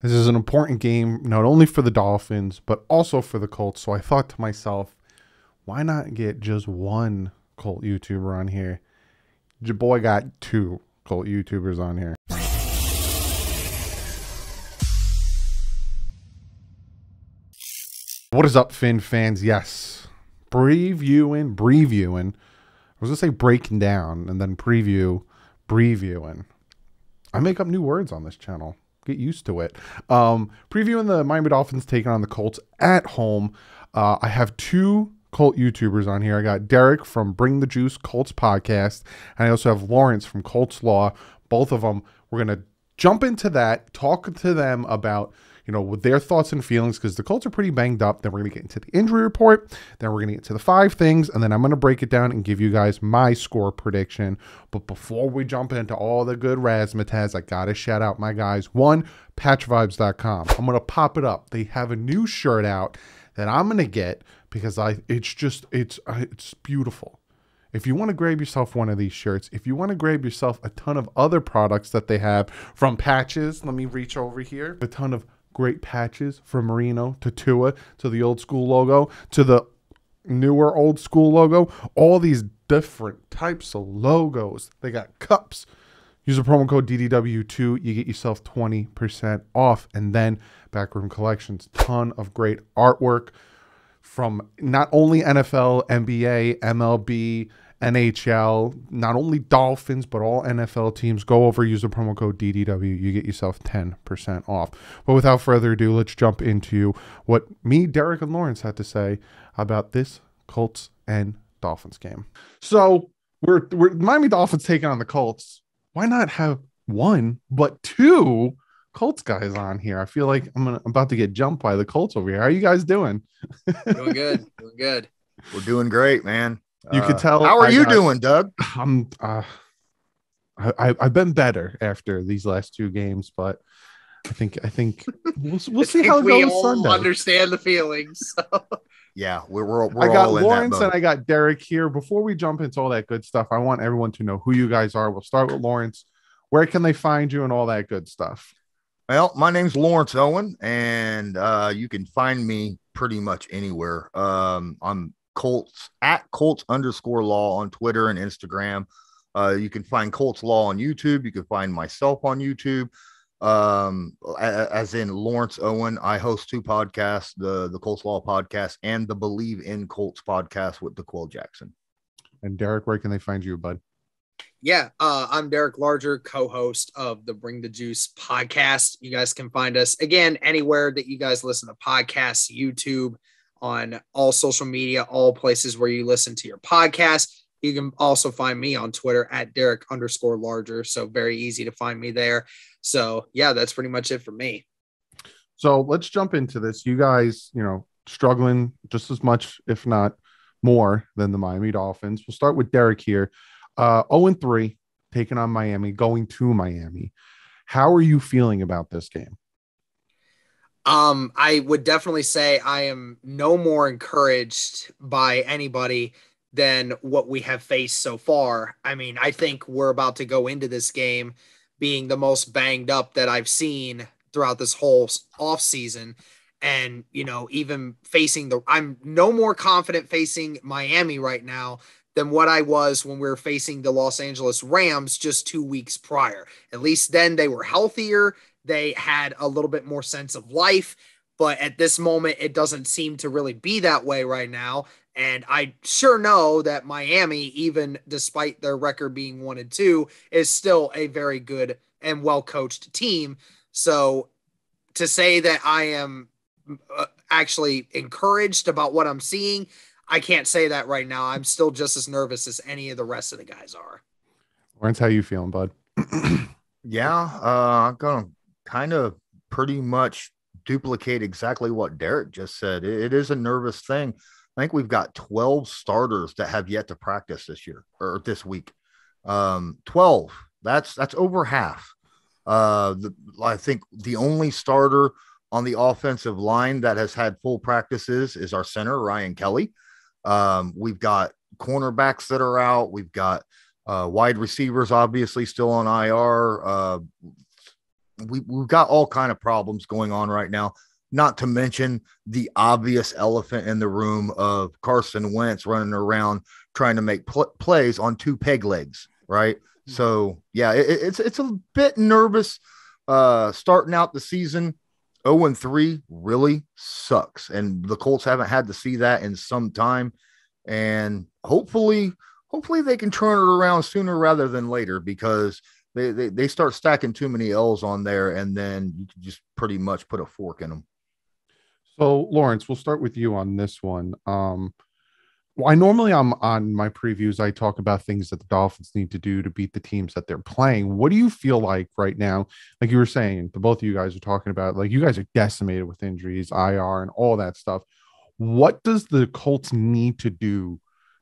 This is an important game, not only for the Dolphins, but also for the Colts. So I thought to myself, why not get just one Colt YouTuber on here? Your boy got two Colt YouTubers on here. What is up, Finn fans? Yes, previewing. I was going to say breaking down and then previewing. I make up new words on this channel. Get used to it. Previewing the Miami Dolphins taking on the Colts at home. I have two Colt YouTubers on here. I got Derek from Bring the Juice Colts podcast, and I also have Lawrence from Colts Law. Both of them, we're going to jump into that, talk to them about, with their thoughts and feelings, because the Colts are pretty banged up. Then we're going to get into the injury report. Then we're going to get to the 5 things, and then I'm going to break it down and give you guys my score prediction. But before we jump into all the good razzmatazz, I got to shout out my guys. One, patchvibes.com. I'm going to pop it up. They have a new shirt out that I'm going to get because it's beautiful. If you want to grab yourself one of these shirts, if you want to grab yourself a ton of other products that they have, from patches, let me reach over here, a ton of great patches, from Marino to Tua to the old school logo to the newer old school logo, all these different types of logos. They got cups. Use the promo code DDW2, you get yourself 20% off. And then Backroom Collections, ton of great artwork from not only NFL, NBA, MLB, NHL, not only Dolphins, but all NFL teams. Go over, use the promo code DDW. You get yourself 10% off. But without further ado, let's jump into what me, Derek, and Lawrence had to say about this Colts and Dolphins game. So we're Miami Dolphins taking on the Colts. Why not have one, but two Colts guys on here? I feel like I'm about to get jumped by the Colts over here. How are you guys doing? Doing good. Doing good. We're doing great, man. You could tell. How are you doing, Doug? I've been better after these last 2 games, but I think we'll see how it we goes all Sunday. Understand the feelings. So. Yeah, we're I got all in Lawrence that and I got Derek here. Before we jump into all that good stuff, I want everyone to know who you guys are. We'll start with Lawrence. Where can they find you and all that good stuff? Well, my name's Lawrence Owen, and you can find me pretty much anywhere. I'm Colts at Colts_law on Twitter and Instagram. You can find Colts Law on YouTube. You can find myself on YouTube. As in Lawrence Owen. I host 2 podcasts, the Colts Law podcast and the Believe in Colts podcast with DeQuell Jackson. And Derek, where can they find you, bud? Yeah, I'm Derek Larger, co-host of the Bring the Juice podcast. You guys can find us, again, anywhere that you guys listen to podcasts, YouTube, on all social media, all places where you listen to your podcast. You can also find me on Twitter at Derek_Larger. So very easy to find me there. So yeah, that's pretty much it for me. So let's jump into this. You guys, struggling just as much, if not more, than the Miami Dolphins. We'll start with Derek here. 0-3, taking on Miami, going to Miami. How are you feeling about this game? I would definitely say I am no more encouraged by anybody than what we have faced so far. I mean, I think we're about to go into this game being the most banged up that I've seen throughout this whole off season. And, even I'm no more confident facing Miami right now than what I was when we were facing the Los Angeles Rams just 2 weeks prior. At least then they were healthier. They had a little bit more sense of life, but at this moment, it doesn't seem to really be that way right now. And I sure know that Miami, even despite their record being 1-2, is still a very good and well-coached team. So to say that I am actually encouraged about what I'm seeing, I can't say that right now. I'm still just as nervous as any of the rest of the guys are. Lawrence, how you feeling, bud? Yeah, I'm going to kind of pretty much duplicate exactly what Derek just said. It is a nervous thing. I think we've got 12 starters that have yet to practice this year or this week. 12. That's over half. I think the only starter on the offensive line that has had full practices is our center, Ryan Kelly. We've got cornerbacks that are out. We've got wide receivers, obviously, still on IR. we've got all kind of problems going on right now, not to mention the obvious elephant in the room of Carson Wentz running around trying to make plays on two peg legs, right? So, yeah, it's a bit nervous starting out the season. 0-3 really sucks, and the Colts haven't had to see that in some time. And hopefully they can turn it around sooner rather than later, because they start stacking too many L's on there, and then you can just pretty much put a fork in them. So, Lawrence, we'll start with you on this one. Well, I normally I'm on my previews, I talk about things that the Dolphins need to do to beat the teams that they're playing. What do you feel like right now? Like you were saying, the both of you guys are talking about, like, you guys are decimated with injuries, IR, and all that stuff. What does the Colts need to do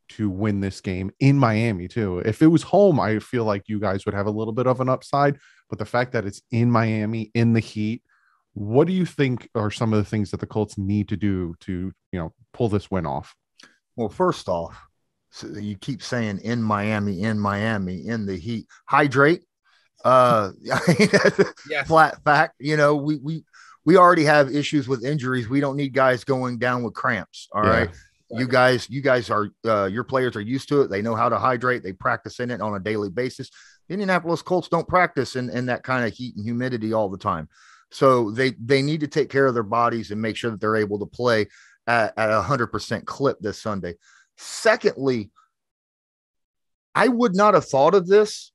to win this game in Miami too? If it was home, I feel like you guys would have a little bit of an upside, but the fact that it's in Miami in the heat, what do you think are some of the things that the Colts need to do to, pull this win off? Well, first off, so you keep saying in Miami, in the heat. Hydrate. Yeah. Flat fact. We already have issues with injuries. We don't need guys going down with cramps. All right. You guys are your players are used to it. They know how to hydrate. They practice in it on a daily basis. The Indianapolis Colts don't practice in that kind of heat and humidity all the time. So they need to take care of their bodies and make sure that they're able to play at 100% clip this Sunday. Secondly, I would not have thought of this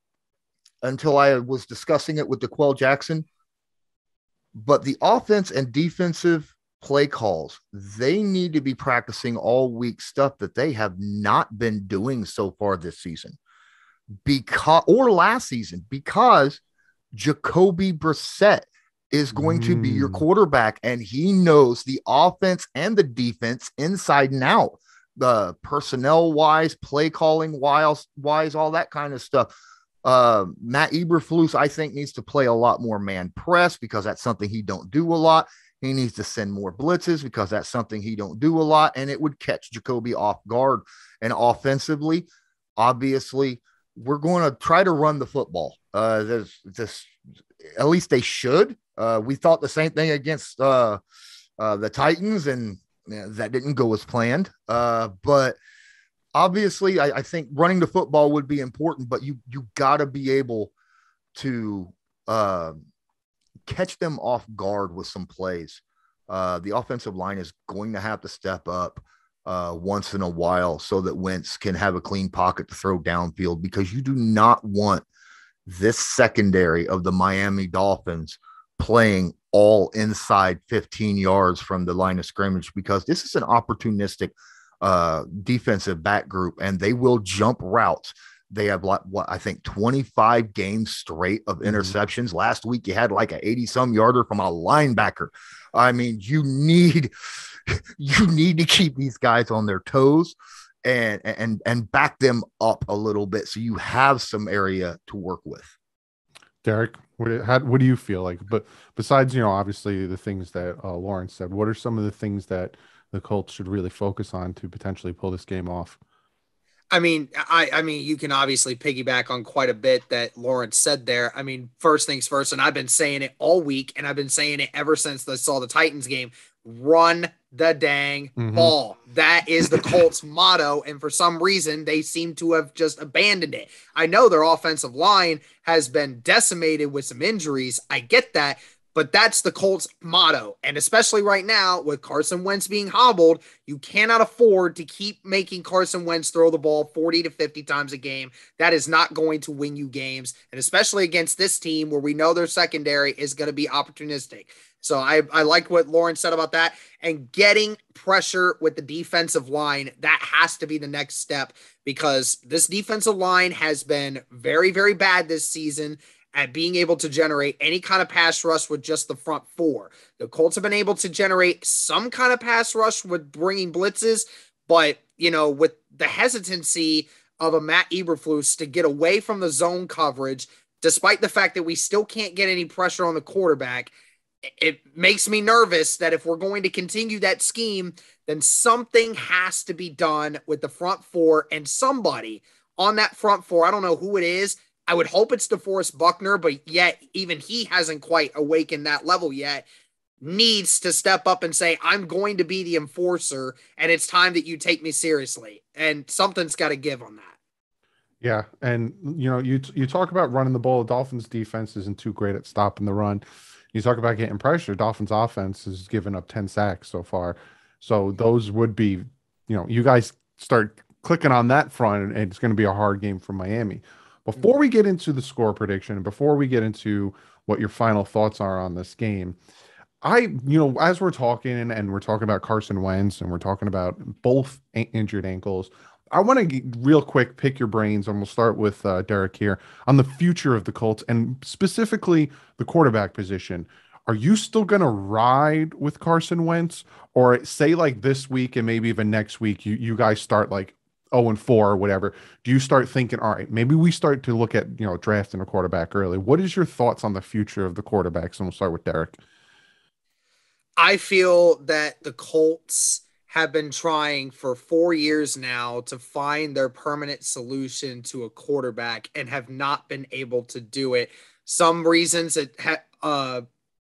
until I was discussing it with DeQuell Jackson, but the offense and defensive play calls, they need to be practicing all week stuff that they have not been doing so far this season or last season, because Jacoby Brissett is going to be your quarterback, and he knows the offense and the defense inside and out, the personnel wise, play calling wise, all that kind of stuff. Matt Eberflus, I think, needs to play a lot more man press, because that's something he don't do a lot. He needs to send more blitzes, because that's something he don't do a lot, and it would catch Jacoby off guard. And offensively, obviously, we're going to try to run the football. At least they should. We thought the same thing against the Titans, and that didn't go as planned. But obviously, I think running the football would be important, but you got to be able to catch them off guard with some plays. The offensive line is going to have to step up once in a while so that Wentz can have a clean pocket to throw downfield, because you do not want this secondary of the Miami Dolphins playing all inside 15 yards from the line of scrimmage, because this is an opportunistic defensive back group, and they will jump routes. They have I think 25 games straight of interceptions. Last week you had like an 80-some yarder from a linebacker. I mean, you need to keep these guys on their toes and back them up a little bit, so you have some area to work with. Derek, what do you feel like? But besides, obviously the things that Lawrence said, what are some of the things that the Colts should really focus on to potentially pull this game off? I mean, you can obviously piggyback on quite a bit that Lawrence said there. I mean, first things first, and I've been saying it all week, and I've been saying it ever since I saw the Titans game: run the dang ball. That is the Colts motto, and for some reason, they seem to have just abandoned it. I know their offensive line has been decimated with some injuries. I get that. But that's the Colts motto. And especially right now with Carson Wentz being hobbled, you cannot afford to keep making Carson Wentz throw the ball 40 to 50 times a game. That is not going to win you games. And especially against this team where we know their secondary is going to be opportunistic. So I like what Lawrence said about that. And getting pressure with the defensive line, that has to be the next step, because this defensive line has been very, very bad this season at being able to generate any kind of pass rush with just the front four. The Colts have been able to generate some kind of pass rush with bringing blitzes, but, with the hesitancy of a Matt Eberflus to get away from the zone coverage, despite the fact that we still can't get any pressure on the quarterback, it makes me nervous that if we're going to continue that scheme, then something has to be done with the front four, and somebody on that front four, I don't know who it is, I would hope it's DeForest Buckner, but yet even he hasn't quite awakened that level yet. Needs to step up and say, I'm going to be the enforcer, and it's time that you take me seriously. And something's got to give on that. Yeah, and you talk about running the ball. Dolphins defense isn't too great at stopping the run. You talk about getting pressure. Dolphins offense has given up 10 sacks so far. So those would be, you guys start clicking on that front, and it's going to be a hard game for Miami. Before we get into the score prediction, and before we get into what your final thoughts are on this game, as we're talking and we're talking about Carson Wentz and we're talking about both injured ankles, I want to real quick pick your brains, and we'll start with Derek here on the future of the Colts and specifically the quarterback position. Are you still going to ride with Carson Wentz, or say like this week and maybe even next week, you guys start like 0-4 or whatever? Do you start thinking, all right, maybe we start to look at, drafting a quarterback early? What is your thoughts on the future of the quarterbacks? And we'll start with Derek. I feel that the Colts have been trying for 4 years now to find their permanent solution to a quarterback and have not been able to do it. Some reasons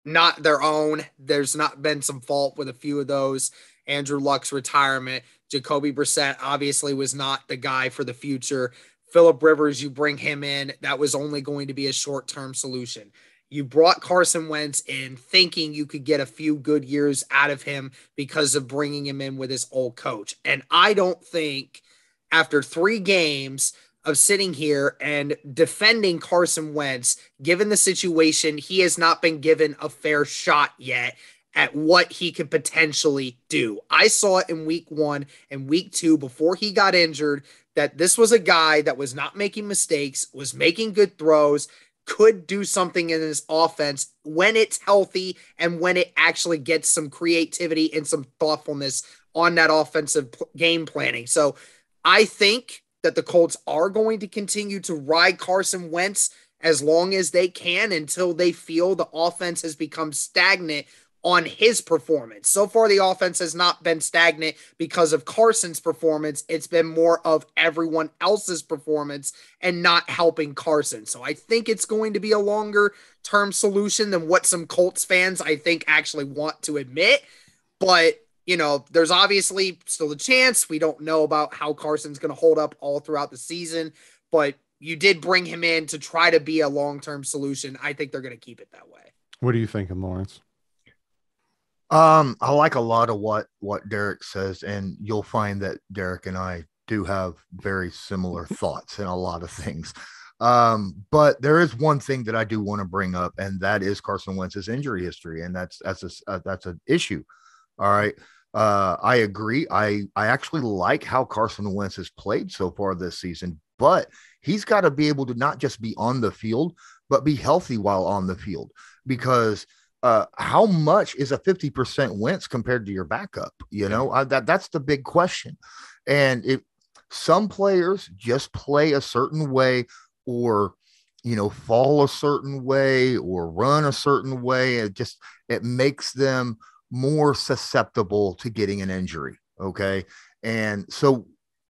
not their own. There's not been some fault with a few of those. Andrew Luck's retirement. Jacoby Brissett obviously was not the guy for the future. Phillip Rivers, you bring him in, that was only going to be a short-term solution. You brought Carson Wentz in thinking you could get a few good years out of him because of bringing him in with his old coach. And I don't think after 3 games of sitting here and defending Carson Wentz, given the situation, he has not been given a fair shot yet at what he could potentially do. I saw it in week 1 and week 2 before he got injured that this was a guy that was not making mistakes, was making good throws, could do something in his offense when it's healthy and when it actually gets some creativity and some thoughtfulness on that offensive game planning. So I think that the Colts are going to continue to ride Carson Wentz as long as they can until they feel the offense has become stagnant on his performance. So far, the offense has not been stagnant because of Carson's performance. It's been more of everyone else's performance and not helping Carson. So I think it's going to be a longer term solution than what some Colts fans, I think, actually want to admit. But, there's obviously still a chance. We don't know about how Carson's going to hold up all throughout the season, but you did bring him in to try to be a long-term solution. I think they're going to keep it that way. What are you thinking, Lawrence? I like a lot of what Derek says, and you'll find that Derek and I do have very similar thoughts in a lot of things. But there is one thing that I do want to bring up, and that is Carson Wentz's injury history, and that's an issue. All right. I agree. I actually like how Carson Wentz has played so far this season, but he's got to be able to not just be on the field, but be healthy while on the field, because how much is a 50% Wentz compared to your backup? That's the big question. And if some players just play a certain way, or, fall a certain way, or run a certain way, it makes them more susceptible to getting an injury. Okay. And so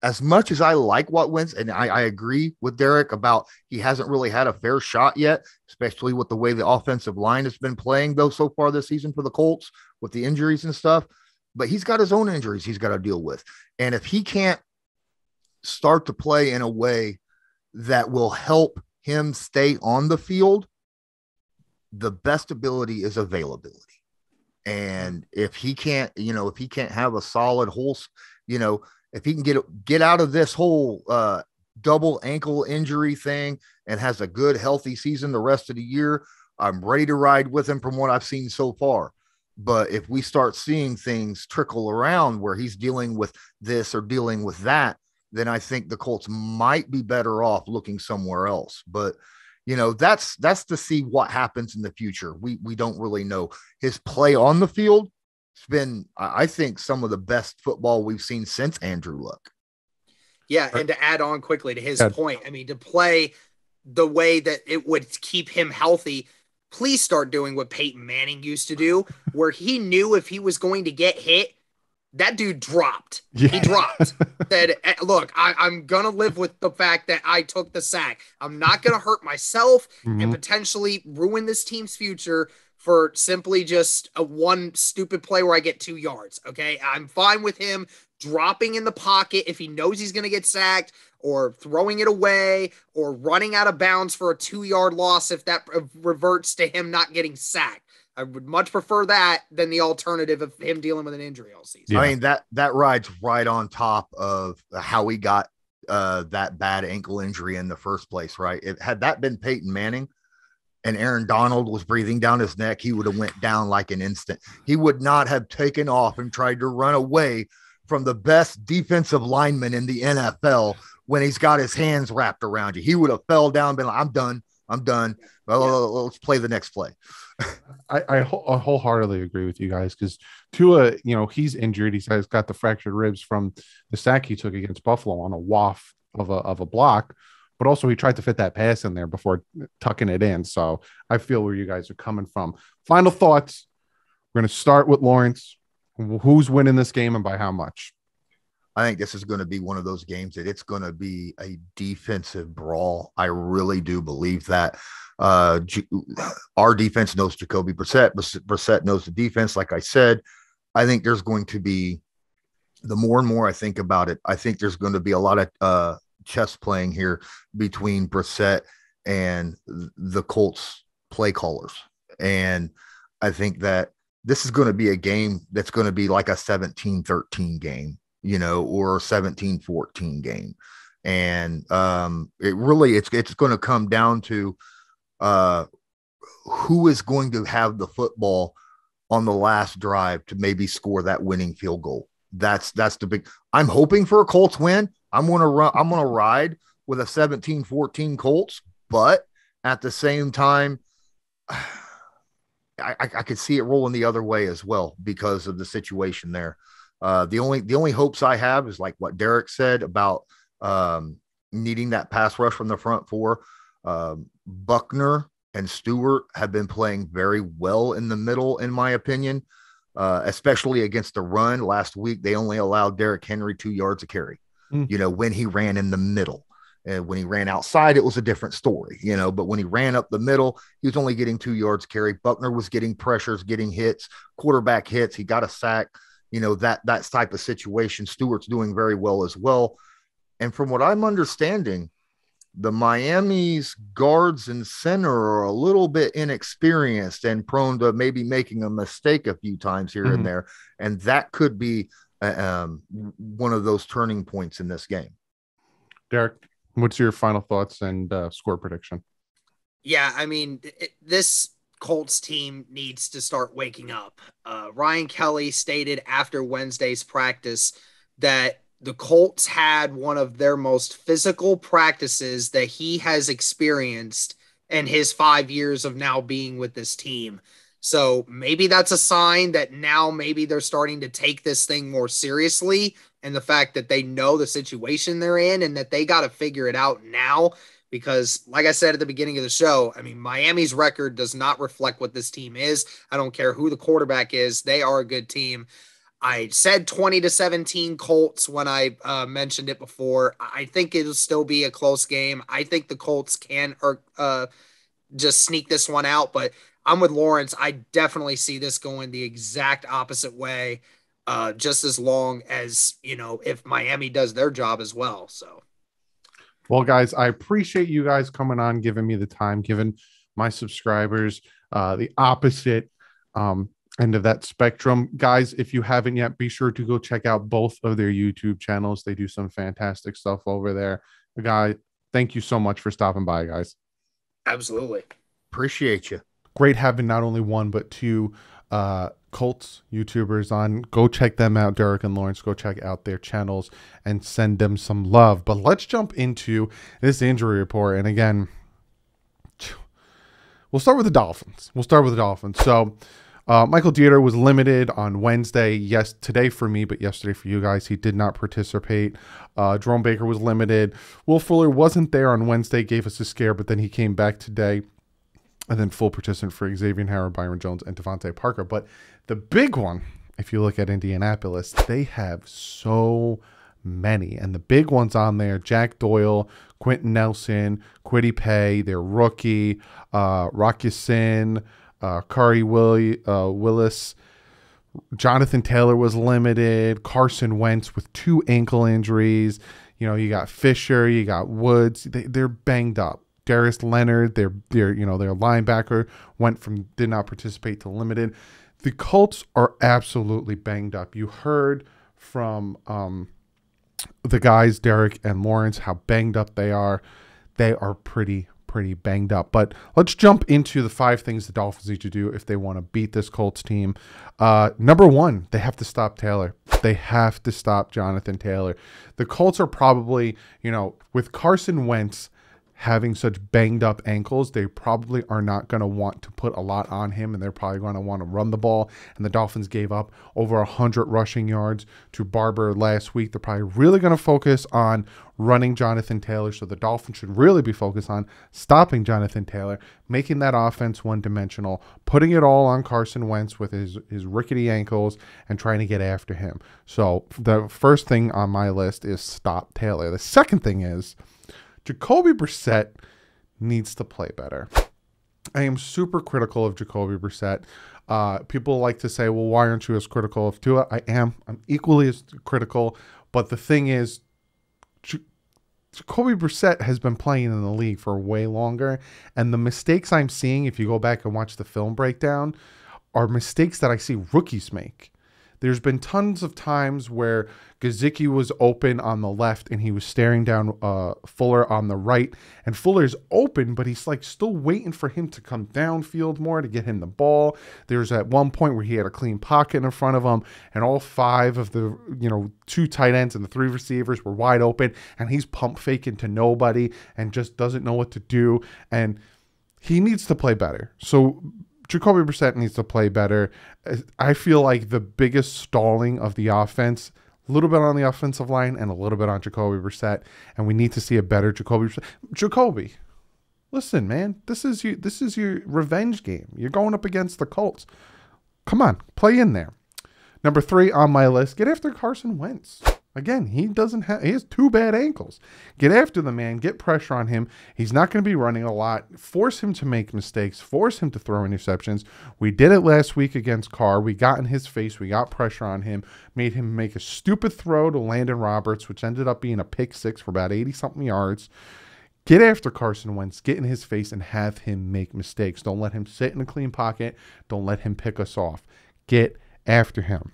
as much as I like what Wentz, and I agree with Derek about he hasn't really had a fair shot yet, especially with the way the offensive line has been playing though so far this season for the Colts with the injuries and stuff, but he's got his own injuries he's got to deal with. And if he can't start to play in a way that will help him stay on the field, the best ability is availability. And if he can't, if he can't have a solid whole, if he can get out of this whole double ankle injury thing and has a good, healthy season the rest of the year, I'm ready to ride with him from what I've seen so far. But if we start seeing things trickle around where he's dealing with this or dealing with that, then I think the Colts might be better off looking somewhere else. But, that's to see what happens in the future. We don't really know. His play on the field, it's been, I think, some of the best football we've seen since Andrew Luck. Yeah, and to add on quickly to his point, I mean, to play the way that it would keep him healthy, please start doing what Peyton Manning used to do, where he knew if he was going to get hit, That dude dropped. Yeah. He dropped. Said, look, I'm going to live with the fact that I took the sack. I'm not going to hurt myself and potentially ruin this team's future for simply just a one stupid play where I get 2 yards. Okay. I'm fine with him dropping in the pocket if he knows he's going to get sacked, or throwing it away, or running out of bounds for a 2-yard loss if that reverts to him not getting sacked. I would much prefer that than the alternative of him dealing with an injury all season. Yeah. I mean, that rides right on top of how we got that bad ankle injury in the first place, right? Had that been Peyton Manning and Aaron Donald was breathing down his neck, he would have went down like an instant. He would not have taken off and tried to run away from the best defensive lineman in the NFL when he's got his hands wrapped around you. He would have fell down, been like, I'm done. Well, let's play the next play. I wholeheartedly agree with you guys, because Tua, he's injured. He's got the fractured ribs from the sack he took against Buffalo on a waft of a block, but also he tried to fit that pass in there before tucking it in. So I feel where you guys are coming from. Final thoughts. We're going to start with Lawrence. Who's winning this game and by how much? I think this is going to be one of those games that it's going to be a defensive brawl. I really do believe that. Our defense knows Jacoby Brissett. Brissett knows the defense. Like I said, I think there's going to be, the more and more I think about it, I think there's going to be a lot of chess playing here between Brissett and the Colts play callers. And I think that this is going to be a game that's going to be like a 17-13 game, or a 17-14 game. And it's going to come down to who is going to have the football on the last drive to maybe score that winning field goal. That's the big, I'm hoping for a Colts win. I'm going to ride with a 17-14 Colts, but at the same time, I could see it rolling the other way as well because of the situation there. The only hopes I have is like what Derek said about needing that pass rush from the front four. Buckner and Stewart have been playing very well in the middle, in my opinion, especially against the run. Last week, they only allowed Derrick Henry 2 yards a carry, when he ran in the middle. And when he ran outside, it was a different story, but when he ran up the middle, he was only getting 2 yards carry. Buckner was getting pressures, getting hits, quarterback hits. He got a sack, that type of situation. Stewart's doing very well as well. And from what I'm understanding, the Miami's guards and center are a little bit inexperienced and prone to maybe making a mistake a few times here and there. And that could be one of those turning points in this game. Derek, what's your final thoughts and score prediction? Yeah, I mean, this Colts team needs to start waking up. Ryan Kelly stated after Wednesday's practice that the Colts had one of their most physical practices that he has experienced in his 5 years of now being with this team. So maybe that's a sign that now maybe they're starting to take this thing more seriously, and the fact that they know the situation they're in and that they got to figure it out now. Because like I said at the beginning of the show, I mean, Miami's record does not reflect what this team is. I don't care who the quarterback is. They are a good team. I said 20-17 Colts when I mentioned it before. I think it'll still be a close game. I think the Colts can just sneak this one out, but I'm with Lawrence. I definitely see this going the exact opposite way, just as long as, if Miami does their job as well. So, well, guys, I appreciate you guys coming on, giving me the time, giving my subscribers the opposite end of that spectrum. Guys, if you haven't yet, be sure to go check out both of their YouTube channels. They do some fantastic stuff over there. Guy, thank you so much for stopping by, guys. Absolutely. Appreciate you. Great having not only one, but two Colts YouTubers on. Go check them out, Derek and Lawrence. Go check out their channels and send them some love. But let's jump into this injury report. And again, we'll start with the Dolphins. So Michael Dieter was limited on Wednesday. Yes, today for me, but yesterday for you guys. He did not participate. Jerome Baker was limited. Will Fuller wasn't there on Wednesday, gave us a scare, but then he came back today. And then full participant for Xavier Howard, Byron Jones, and Devontae Parker. But the big one if you look at Indianapolis, they have so many. And the big ones on there, Jack Doyle, Quentin Nelson, Kwity Paye, their rookie, Rocky Sin, Willis, Jonathan Taylor was limited, Carson Wentz with 2 ankle injuries. You know, you got Fisher, you got Woods. They're banged up. Darius Leonard, their linebacker did not participate to limited. The Colts are absolutely banged up. You heard from the guys, Derek and Lawrence, how banged up they are. They are pretty banged up. But let's jump into the 5 things the Dolphins need to do if they want to beat this Colts team. Number 1, they have to stop Taylor. They have to stop Jonathan Taylor. The Colts are probably, with Carson Wentz having such banged up ankles, they probably are not going to want to put a lot on him, and they're probably going to want to run the ball. And the Dolphins gave up over 100 rushing yards to Barber last week. They're probably really going to focus on running Jonathan Taylor. So the Dolphins should really be focused on stopping Jonathan Taylor, making that offense one-dimensional, putting it all on Carson Wentz with his rickety ankles, and trying to get after him. So the first thing on my list is stop Taylor. The second thing is Jacoby Brissett needs to play better. I am super critical of Jacoby Brissett. People like to say, well, why aren't you as critical of Tua? I am. I'm equally as critical. But the thing is, Jacoby Brissett has been playing in the league for way longer. And the mistakes I'm seeing, if you go back and watch the film breakdown, are mistakes that I see rookies make. There's been tons of times where Gesicki was open on the left and he was staring down Fuller on the right. And Fuller's open, but he's like still waiting for him to come downfield more to get him the ball. There's at one point where he had a clean pocket in front of him, and all 5 of the 2 tight ends and the 3 receivers were wide open, and he's pump faking to nobody and just doesn't know what to do. And he needs to play better. So Jacoby Brissett needs to play better. I feel like the biggest stalling of the offense, a little bit on the offensive line and a little bit on Jacoby Brissett, and we need to see a better Jacoby Brissett. Jacoby, listen, man, this is your revenge game. You're going up against the Colts. Come on, play in there. Number 3 on my list, get after Carson Wentz. Again, he has 2 bad ankles. Get after the man, get pressure on him. He's not going to be running a lot. Force him to make mistakes. Force him to throw interceptions. We did it last week against Carr. We got in his face. We got pressure on him. Made him make a stupid throw to Landon Roberts, which ended up being a pick 6 for about 80-something yards. Get after Carson Wentz. Get in his face and have him make mistakes. Don't let him sit in a clean pocket. Don't let him pick us off. Get after him.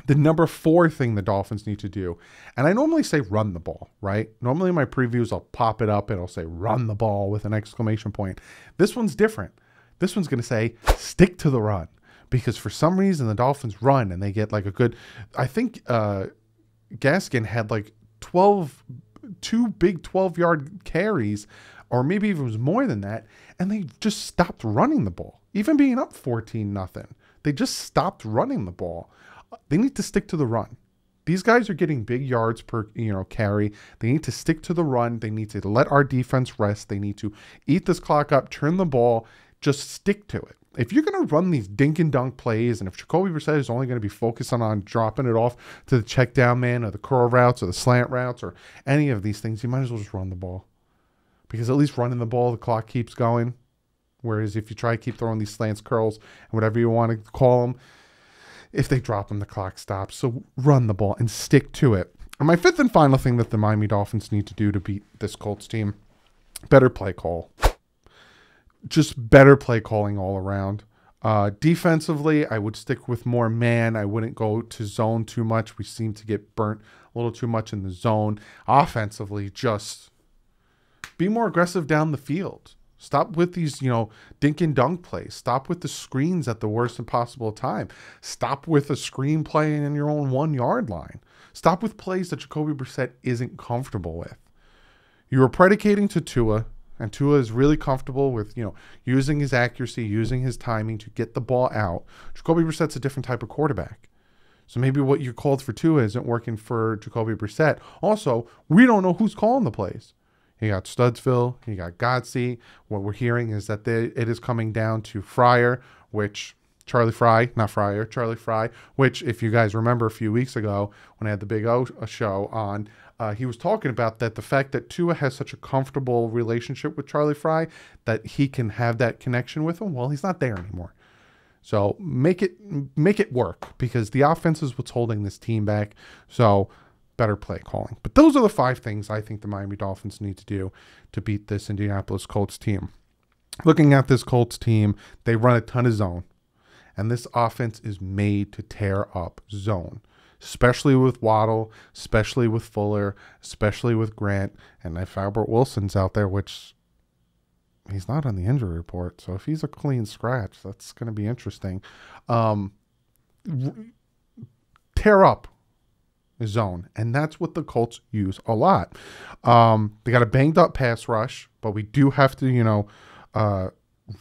The number 4 thing the Dolphins need to do, and I normally say run the ball, right? Normally in my previews, I'll pop it up and I'll say run the ball with an exclamation point. This one's different. This one's going to say stick to the run, because for some reason the Dolphins run and they get like a good, I think Gaskin had like 2 big 12-yard carries, or maybe even it was more than that, and they just stopped running the ball, even being up 14-0. They just stopped running the ball. They need to stick to the run. These guys are getting big yards per carry. They need to stick to the run. They need to let our defense rest. They need to eat this clock up, turn the ball, just stick to it. If you're going to run these dink and dunk plays, and if Jacoby Brissett is only going to be focusing on dropping it off to the check down man or the curl routes or the slant routes or any of these things, you might as well just run the ball. Because at least running the ball, the clock keeps going. Whereas if you try to keep throwing these slants, curls, and whatever you want to call them, if they drop them, the clock stops. So run the ball and stick to it. And my 5th and final thing that the Miami Dolphins need to do to beat this Colts team, better play call. Just better play calling all around. Defensively, I would stick with more man. I wouldn't go to zone too much. We seem to get burnt a little too much in the zone. Offensively, just be more aggressive down the field. Stop with these, dink and dunk plays. Stop with the screens at the worst possible time. Stop with a screen play in your own 1-yard line. Stop with plays that Jacoby Brissett isn't comfortable with. You are predicating to Tua, and Tua is really comfortable with, using his accuracy, using his timing to get the ball out. Jacoby Brissett's a different type of quarterback. So maybe what you called for Tua isn't working for Jacoby Brissett. Also, we don't know who's calling the plays. You got Studsville, you got Godsey. What we're hearing is that it is coming down to Fryer, which Charlie Fry, not Fryer, Charlie Fry, which if you guys remember a few weeks ago when I had the Big O show on, he was talking about that the fact that Tua has such a comfortable relationship with Charlie Fry that he can have that connection with him. Well, he's not there anymore. So make it work, because the offense is what's holding this team back. So better play calling. But those are the 5 things I think the Miami Dolphins need to do to beat this Indianapolis Colts team. Looking at this Colts team, they run a ton of zone. And this offense is made to tear up zone, especially with Waddle, especially with Fuller, especially with Grant. And if Albert Wilson's out there, which he's not on the injury report, so if he's a clean scratch, that's going to be interesting. Tear up zone, and that's what the Colts use a lot. They got a banged up pass rush, but we do have to,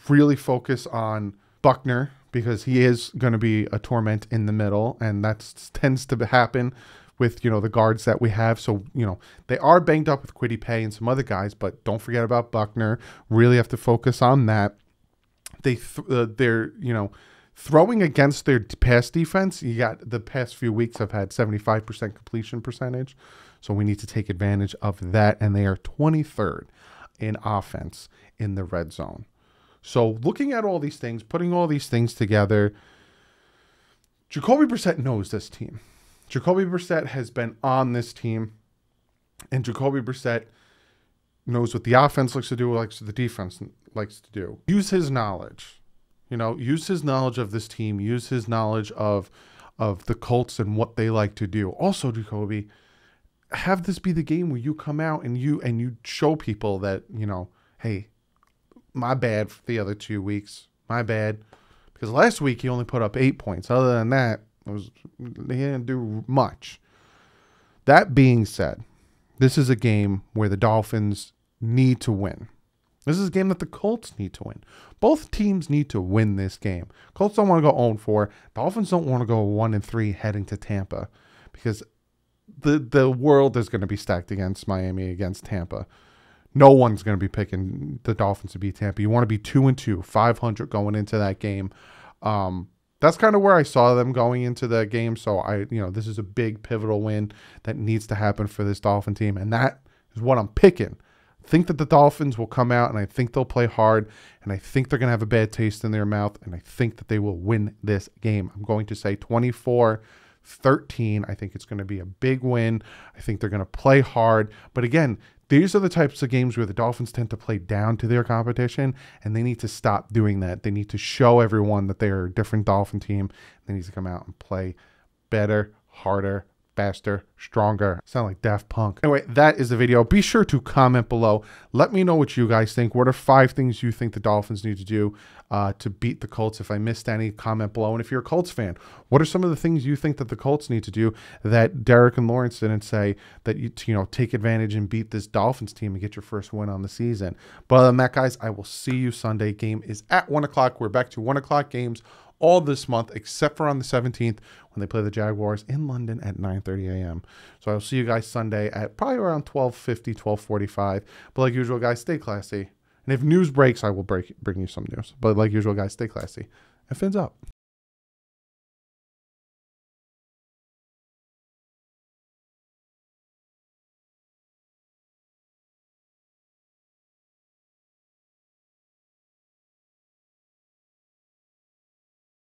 really focus on Buckner, because he is going to be a torment in the middle, and that tends to happen with, the guards that we have. So, they are banged up with Kwity Paye and some other guys, but don't forget about Buckner. Really have to focus on that. They're throwing against their pass defense. You got the past few weeks have had 75% completion percentage. So we need to take advantage of that. And they are 23rd in offense in the red zone. So looking at all these things, putting all these things together, Jacoby Brissett knows this team. Jacoby Brissett has been on this team, and Jacoby Brissett knows what the offense likes to do, likes what the defense likes to do. Use his knowledge, use his knowledge of this team, use his knowledge of the Colts and what they like to do. Also, Jacoby, have this be the game where you come out and you show people that, hey, my bad for the other 2 weeks. My bad. Because last week he only put up 8 points. Other than that, he didn't do much. That being said, this is a game where the Dolphins need to win. This is a game that the Colts need to win. Both teams need to win this game. Colts don't want to go 0-4. Dolphins don't want to go 1-3 heading to Tampa, because the world is going to be stacked against Miami, against Tampa. No one's going to be picking the Dolphins to beat Tampa. You want to be 2-2, 500 going into that game. That's kind of where I saw them going into the game. So this is a big pivotal win that needs to happen for this Dolphin team, and that is what I'm picking. I think that the Dolphins will come out, and I think they'll play hard, and I think they're going to have a bad taste in their mouth, and I think that they will win this game. I'm going to say 24-13. I think it's going to be a big win. I think they're going to play hard. But again, these are the types of games where the Dolphins tend to play down to their competition, and they need to stop doing that. They need to show everyone that they are a different Dolphin team. They need to come out and play better, harder, faster, stronger. Sound like Daft Punk. Anyway, that is the video. Be sure to comment below. Let me know what you guys think. What are 5 things you think the Dolphins need to do to beat the Colts? If I missed any, comment below. And if you're a Colts fan, what are some of the things you think that the Colts need to do that Derek and Lawrence didn't say, that you take advantage and beat this Dolphins team and get your first win on the season? But other than that, guys, I will see you Sunday. Game is at 1 o'clock. We're back to 1 o'clock games all this month, except for on the 17th when they play the Jaguars in London at 9:30 a.m. So I'll see you guys Sunday at probably around 12:50, 12:45. But like usual, guys, stay classy. And if news breaks, I will bring you some news. But like usual, guys, stay classy. And fins up.